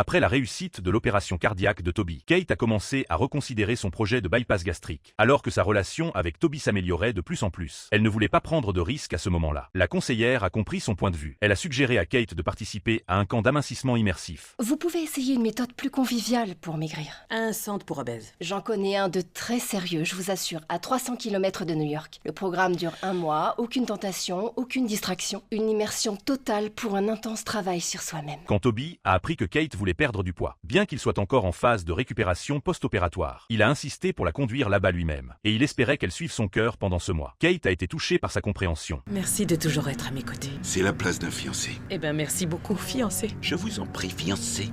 Après la réussite de l'opération cardiaque de Toby, Kate a commencé à reconsidérer son projet de bypass gastrique, alors que sa relation avec Toby s'améliorait de plus en plus. Elle ne voulait pas prendre de risques à ce moment-là. La conseillère a compris son point de vue. Elle a suggéré à Kate de participer à un camp d'amincissement immersif. Vous pouvez essayer une méthode plus conviviale pour maigrir. Un centre pour obèses. J'en connais un de très sérieux, je vous assure, à 300 km de New York. Le programme dure 1 mois, aucune tentation, aucune distraction, une immersion totale pour un intense travail sur soi-même. Quand Toby a appris que Kate voulait perdre du poids, bien qu'il soit encore en phase de récupération post-opératoire, il a insisté pour la conduire là-bas lui-même, et il espérait qu'elle suive son cœur pendant ce mois. Kate a été touchée par sa compréhension. Merci de toujours être à mes côtés. C'est la place d'un fiancé. Eh ben merci beaucoup, fiancé. Je vous en prie, fiancé.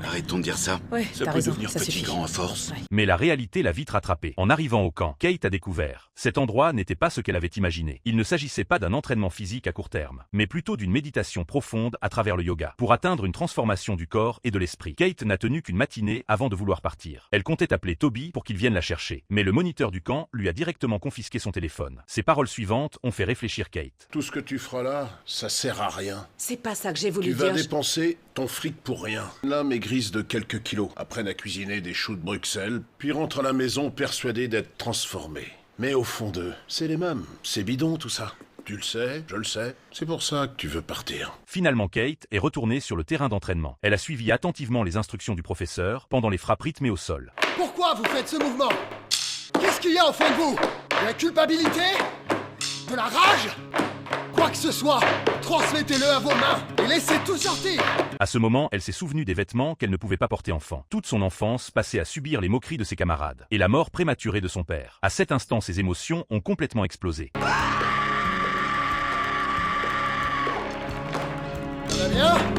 Arrêtons de dire ça. Ouais, Ça t'as peut raison, devenir ça petit suffit. grand à force. Ouais. Mais la réalité l'a vite rattrapée. En arrivant au camp, Kate a découvert. Cet endroit n'était pas ce qu'elle avait imaginé. Il ne s'agissait pas d'un entraînement physique à court terme, mais plutôt d'une méditation profonde à travers le yoga, pour atteindre une transformation du corps et de l'esprit. Kate n'a tenu qu'une matinée avant de vouloir partir. Elle comptait appeler Toby pour qu'il vienne la chercher, mais le moniteur du camp lui a directement confisqué son téléphone. Ses paroles suivantes ont fait réfléchir Kate. Tout ce que tu feras là, ça sert à rien. C'est pas ça que j'ai voulu Tu vas dire. dépenser ton fric pour rien. L'un maigrisse de quelques kilos, apprennent à cuisiner des choux de Bruxelles, puis rentrent à la maison persuadés d'être transformés. Mais au fond d'eux, c'est les mêmes. C'est bidon tout ça. Tu le sais, je le sais. C'est pour ça que tu veux partir. Finalement, Kate est retournée sur le terrain d'entraînement. Elle a suivi attentivement les instructions du professeur pendant les frappes rythmées au sol. Pourquoi vous faites ce mouvement? Qu'est-ce qu'il y a au fond de vous? De la culpabilité? De la rage? Quoi que ce soit, transmettez-le à vos mains et laissez tout sortir. À ce moment, elle s'est souvenue des vêtements qu'elle ne pouvait pas porter enfant. Toute son enfance passée à subir les moqueries de ses camarades et la mort prématurée de son père. À cet instant, ses émotions ont complètement explosé. Ça va bien?